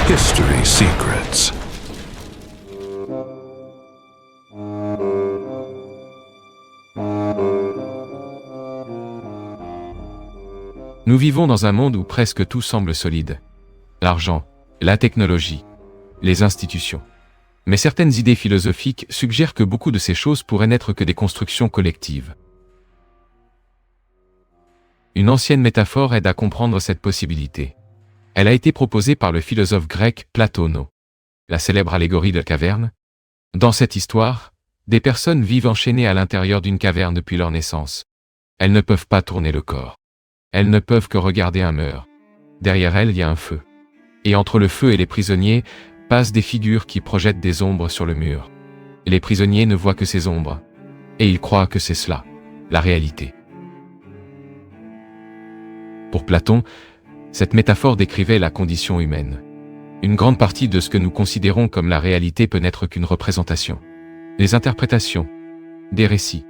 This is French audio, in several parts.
History Secrets. Nous vivons dans un monde où presque tout semble solide. L'argent, la technologie, les institutions. Mais certaines idées philosophiques suggèrent que beaucoup de ces choses pourraient n'être que des constructions collectives. Une ancienne métaphore aide à comprendre cette possibilité. Elle a été proposée par le philosophe grec Platono. La célèbre allégorie de la caverne. Dans cette histoire, des personnes vivent enchaînées à l'intérieur d'une caverne depuis leur naissance. Elles ne peuvent pas tourner le corps. Elles ne peuvent que regarder un mur. Derrière elles, il y a un feu. Et entre le feu et les prisonniers, passent des figures qui projettent des ombres sur le mur. Les prisonniers ne voient que ces ombres. Et ils croient que c'est cela, la réalité. Pour Platon, cette métaphore décrivait la condition humaine. Une grande partie de ce que nous considérons comme la réalité peut n'être qu'une représentation. Des interprétations, des récits,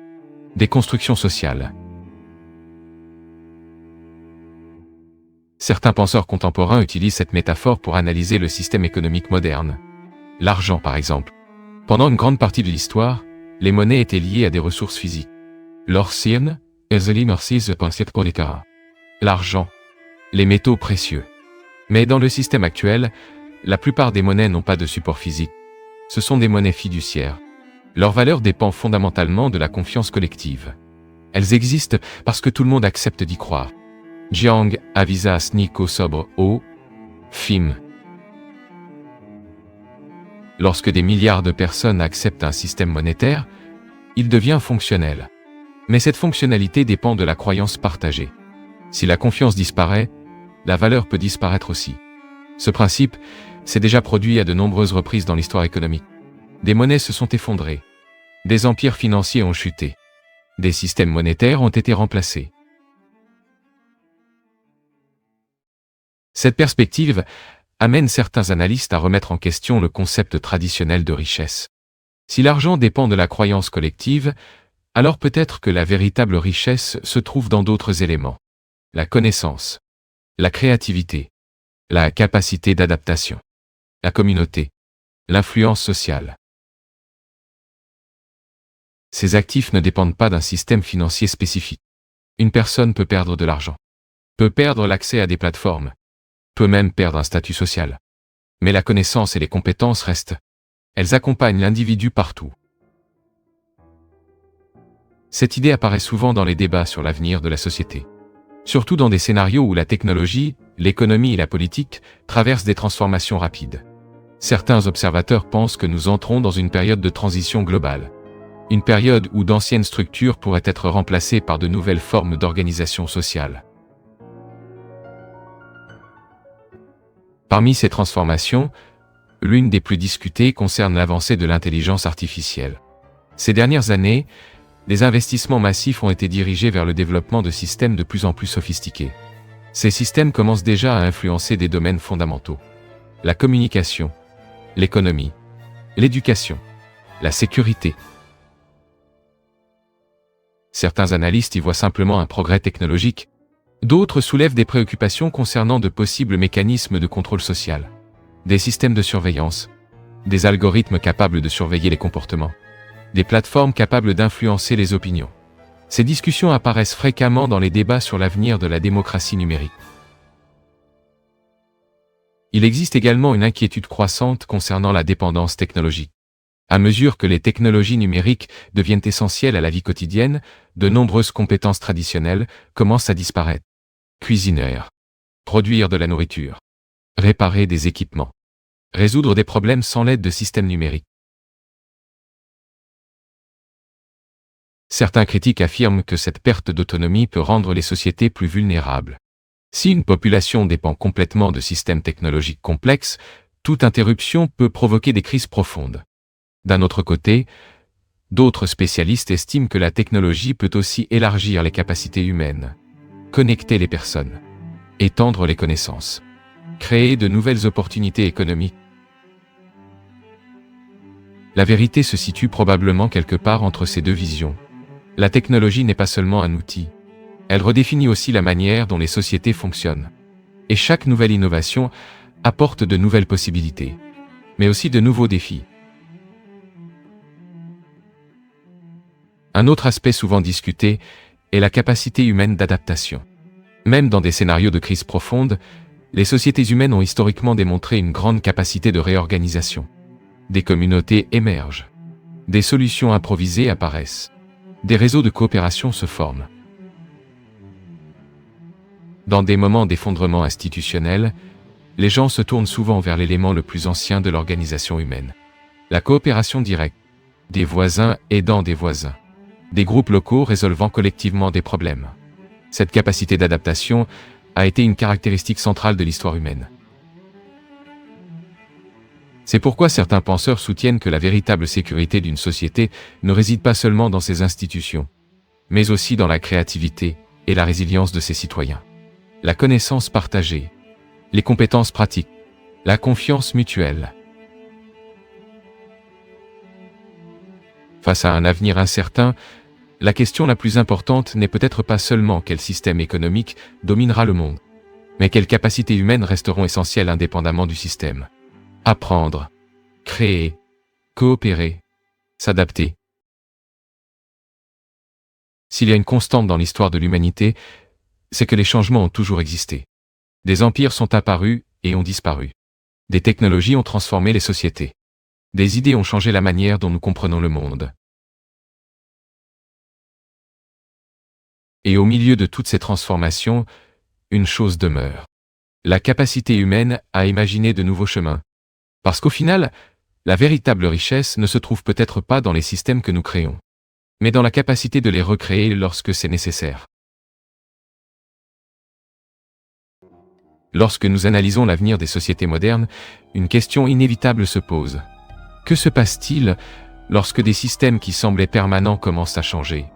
des constructions sociales. Certains penseurs contemporains utilisent cette métaphore pour analyser le système économique moderne. L'argent, par exemple. Pendant une grande partie de l'histoire, les monnaies étaient liées à des ressources physiques. L'argent, les métaux précieux. Mais dans le système actuel, la plupart des monnaies n'ont pas de support physique. Ce sont des monnaies fiduciaires. Leur valeur dépend fondamentalement de la confiance collective. Elles existent parce que tout le monde accepte d'y croire. Jiang avisas Nico sobre o Fim. Lorsque des milliards de personnes acceptent un système monétaire, il devient fonctionnel. Mais cette fonctionnalité dépend de la croyance partagée. Si la confiance disparaît, la valeur peut disparaître aussi. Ce principe s'est déjà produit à de nombreuses reprises dans l'histoire économique. Des monnaies se sont effondrées. Des empires financiers ont chuté. Des systèmes monétaires ont été remplacés. Cette perspective amène certains analystes à remettre en question le concept traditionnel de richesse. Si l'argent dépend de la croyance collective, alors peut-être que la véritable richesse se trouve dans d'autres éléments. La connaissance, la créativité, la capacité d'adaptation, la communauté, l'influence sociale. Ces actifs ne dépendent pas d'un système financier spécifique. Une personne peut perdre de l'argent, peut perdre l'accès à des plateformes, peut même perdre un statut social. Mais la connaissance et les compétences restent. Elles accompagnent l'individu partout. Cette idée apparaît souvent dans les débats sur l'avenir de la société. Surtout dans des scénarios où la technologie, l'économie et la politique traversent des transformations rapides. Certains observateurs pensent que nous entrons dans une période de transition globale. Une période où d'anciennes structures pourraient être remplacées par de nouvelles formes d'organisation sociale. Parmi ces transformations, l'une des plus discutées concerne l'avancée de l'intelligence artificielle. Ces dernières années, des investissements massifs ont été dirigés vers le développement de systèmes de plus en plus sophistiqués. Ces systèmes commencent déjà à influencer des domaines fondamentaux. La communication, l'économie, l'éducation, la sécurité. Certains analystes y voient simplement un progrès technologique. D'autres soulèvent des préoccupations concernant de possibles mécanismes de contrôle social, des systèmes de surveillance, des algorithmes capables de surveiller les comportements, des plateformes capables d'influencer les opinions. Ces discussions apparaissent fréquemment dans les débats sur l'avenir de la démocratie numérique. Il existe également une inquiétude croissante concernant la dépendance technologique. À mesure que les technologies numériques deviennent essentielles à la vie quotidienne, de nombreuses compétences traditionnelles commencent à disparaître. Cuisiner, produire de la nourriture, réparer des équipements, résoudre des problèmes sans l'aide de systèmes numériques. Certains critiques affirment que cette perte d'autonomie peut rendre les sociétés plus vulnérables. Si une population dépend complètement de systèmes technologiques complexes, toute interruption peut provoquer des crises profondes. D'un autre côté, d'autres spécialistes estiment que la technologie peut aussi élargir les capacités humaines, connecter les personnes, étendre les connaissances, créer de nouvelles opportunités économiques. La vérité se situe probablement quelque part entre ces deux visions. La technologie n'est pas seulement un outil. Elle redéfinit aussi la manière dont les sociétés fonctionnent. Et chaque nouvelle innovation apporte de nouvelles possibilités, mais aussi de nouveaux défis. Un autre aspect souvent discuté est la capacité humaine d'adaptation. Même dans des scénarios de crise profonde, les sociétés humaines ont historiquement démontré une grande capacité de réorganisation. Des communautés émergent. Des solutions improvisées apparaissent. Des réseaux de coopération se forment. Dans des moments d'effondrement institutionnel, les gens se tournent souvent vers l'élément le plus ancien de l'organisation humaine. La coopération directe. Des voisins aidant des voisins. Des groupes locaux résolvant collectivement des problèmes. Cette capacité d'adaptation a été une caractéristique centrale de l'histoire humaine. C'est pourquoi certains penseurs soutiennent que la véritable sécurité d'une société ne réside pas seulement dans ses institutions, mais aussi dans la créativité et la résilience de ses citoyens. La connaissance partagée, les compétences pratiques, la confiance mutuelle. Face à un avenir incertain, la question la plus importante n'est peut-être pas seulement quel système économique dominera le monde, mais quelles capacités humaines resteront essentielles indépendamment du système. Apprendre, créer, coopérer, s'adapter. S'il y a une constante dans l'histoire de l'humanité, c'est que les changements ont toujours existé. Des empires sont apparus et ont disparu. Des technologies ont transformé les sociétés. Des idées ont changé la manière dont nous comprenons le monde. Et au milieu de toutes ces transformations, une chose demeure. La capacité humaine à imaginer de nouveaux chemins. Parce qu'au final, la véritable richesse ne se trouve peut-être pas dans les systèmes que nous créons, mais dans la capacité de les recréer lorsque c'est nécessaire. Lorsque nous analysons l'avenir des sociétés modernes, une question inévitable se pose. Que se passe-t-il lorsque des systèmes qui semblaient permanents commencent à changer ?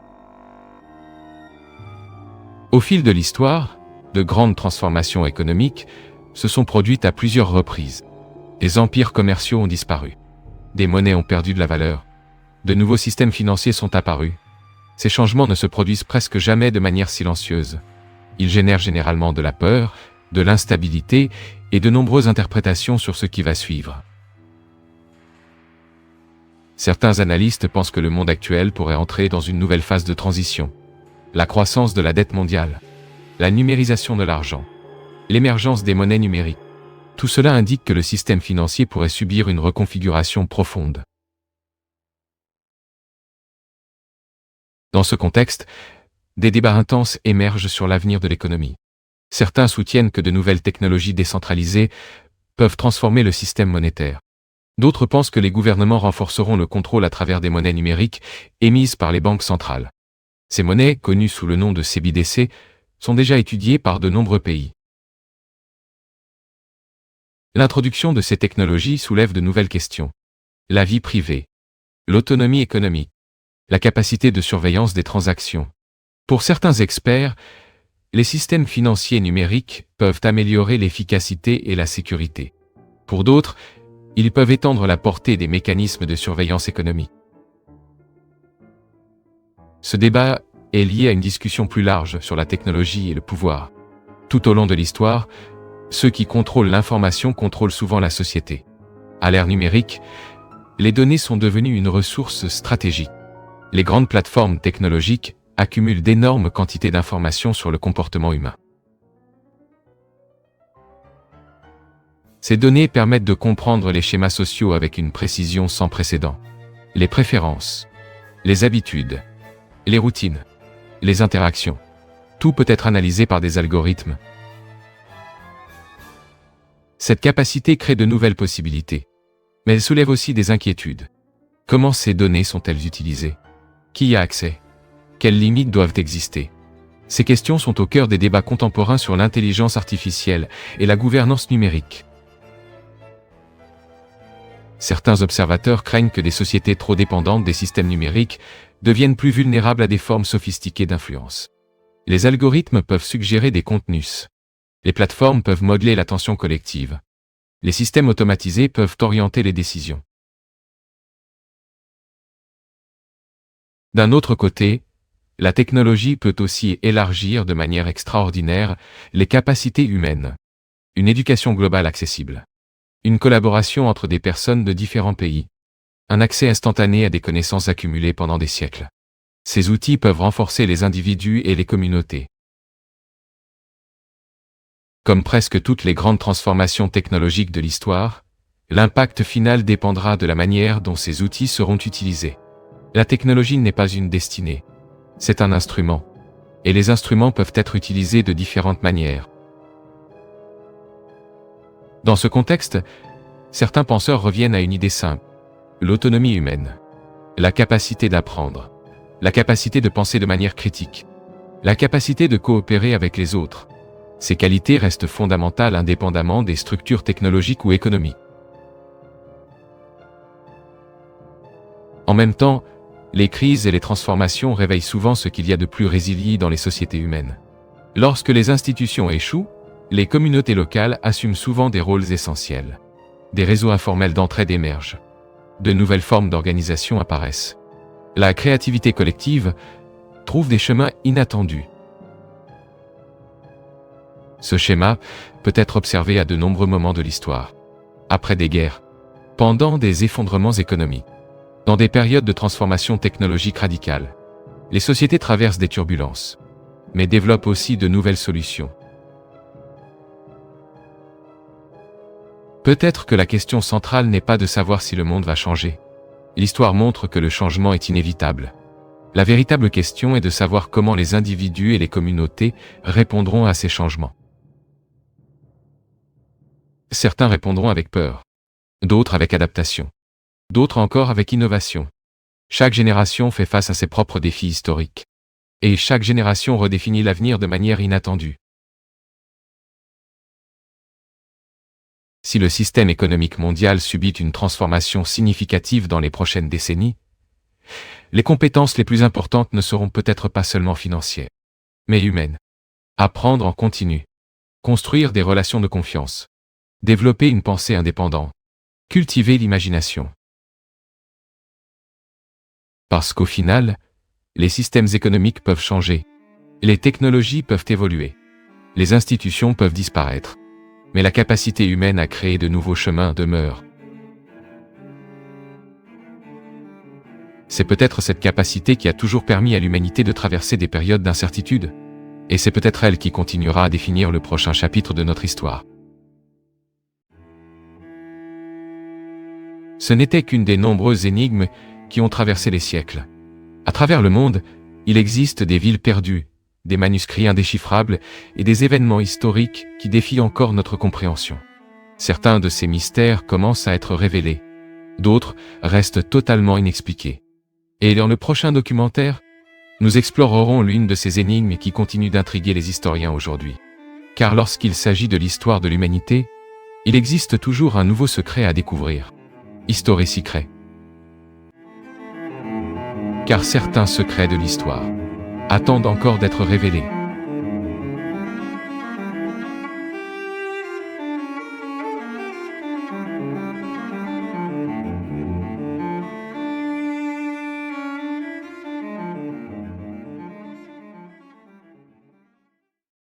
Au fil de l'histoire, de grandes transformations économiques se sont produites à plusieurs reprises. Des empires commerciaux ont disparu. Des monnaies ont perdu de la valeur. De nouveaux systèmes financiers sont apparus. Ces changements ne se produisent presque jamais de manière silencieuse. Ils génèrent généralement de la peur, de l'instabilité et de nombreuses interprétations sur ce qui va suivre. Certains analystes pensent que le monde actuel pourrait entrer dans une nouvelle phase de transition. La croissance de la dette mondiale, la numérisation de l'argent, l'émergence des monnaies numériques. Tout cela indique que le système financier pourrait subir une reconfiguration profonde. Dans ce contexte, des débats intenses émergent sur l'avenir de l'économie. Certains soutiennent que de nouvelles technologies décentralisées peuvent transformer le système monétaire. D'autres pensent que les gouvernements renforceront le contrôle à travers des monnaies numériques émises par les banques centrales. Ces monnaies, connues sous le nom de CBDC, sont déjà étudiées par de nombreux pays. L'introduction de ces technologies soulève de nouvelles questions. La vie privée, l'autonomie économique, la capacité de surveillance des transactions. Pour certains experts, les systèmes financiers numériques peuvent améliorer l'efficacité et la sécurité. Pour d'autres, ils peuvent étendre la portée des mécanismes de surveillance économique. Ce débat est lié à une discussion plus large sur la technologie et le pouvoir. Tout au long de l'histoire, ceux qui contrôlent l'information contrôlent souvent la société. À l'ère numérique, les données sont devenues une ressource stratégique. Les grandes plateformes technologiques accumulent d'énormes quantités d'informations sur le comportement humain. Ces données permettent de comprendre les schémas sociaux avec une précision sans précédent. Les préférences, les habitudes, les routines, les interactions. Tout peut être analysé par des algorithmes. Cette capacité crée de nouvelles possibilités, mais elle soulève aussi des inquiétudes. Comment ces données sont-elles utilisées ? Qui y a accès ? Quelles limites doivent exister ? Ces questions sont au cœur des débats contemporains sur l'intelligence artificielle et la gouvernance numérique. Certains observateurs craignent que des sociétés trop dépendantes des systèmes numériques deviennent plus vulnérables à des formes sophistiquées d'influence. Les algorithmes peuvent suggérer des contenus. Les plateformes peuvent modeler l'attention collective. Les systèmes automatisés peuvent orienter les décisions. D'un autre côté, la technologie peut aussi élargir de manière extraordinaire les capacités humaines. Une éducation globale accessible. Une collaboration entre des personnes de différents pays. Un accès instantané à des connaissances accumulées pendant des siècles. Ces outils peuvent renforcer les individus et les communautés. Comme presque toutes les grandes transformations technologiques de l'histoire, l'impact final dépendra de la manière dont ces outils seront utilisés. La technologie n'est pas une destinée, c'est un instrument. Et les instruments peuvent être utilisés de différentes manières. Dans ce contexte, certains penseurs reviennent à une idée simple. L'autonomie humaine. La capacité d'apprendre. La capacité de penser de manière critique. La capacité de coopérer avec les autres. Ces qualités restent fondamentales indépendamment des structures technologiques ou économiques. En même temps, les crises et les transformations réveillent souvent ce qu'il y a de plus résilient dans les sociétés humaines. Lorsque les institutions échouent, les communautés locales assument souvent des rôles essentiels. Des réseaux informels d'entraide émergent. De nouvelles formes d'organisation apparaissent. La créativité collective trouve des chemins inattendus. Ce schéma peut être observé à de nombreux moments de l'histoire. Après des guerres, pendant des effondrements économiques, dans des périodes de transformation technologique radicale, les sociétés traversent des turbulences, mais développent aussi de nouvelles solutions. Peut-être que la question centrale n'est pas de savoir si le monde va changer. L'histoire montre que le changement est inévitable. La véritable question est de savoir comment les individus et les communautés répondront à ces changements. Certains répondront avec peur, d'autres avec adaptation, d'autres encore avec innovation. Chaque génération fait face à ses propres défis historiques. Et chaque génération redéfinit l'avenir de manière inattendue. Si le système économique mondial subit une transformation significative dans les prochaines décennies, les compétences les plus importantes ne seront peut-être pas seulement financières, mais humaines. Apprendre en continu, construire des relations de confiance, développer une pensée indépendante, cultiver l'imagination. Parce qu'au final, les systèmes économiques peuvent changer, les technologies peuvent évoluer, les institutions peuvent disparaître, mais la capacité humaine à créer de nouveaux chemins demeure. C'est peut-être cette capacité qui a toujours permis à l'humanité de traverser des périodes d'incertitude, et c'est peut-être elle qui continuera à définir le prochain chapitre de notre histoire. Ce n'était qu'une des nombreuses énigmes qui ont traversé les siècles. À travers le monde, il existe des villes perdues, des manuscrits indéchiffrables et des événements historiques qui défient encore notre compréhension. Certains de ces mystères commencent à être révélés, d'autres restent totalement inexpliqués. Et dans le prochain documentaire, nous explorerons l'une de ces énigmes qui continuent d'intriguer les historiens aujourd'hui. Car lorsqu'il s'agit de l'histoire de l'humanité, il existe toujours un nouveau secret à découvrir. History Secret. Car certains secrets de l'histoire attendent encore d'être révélés.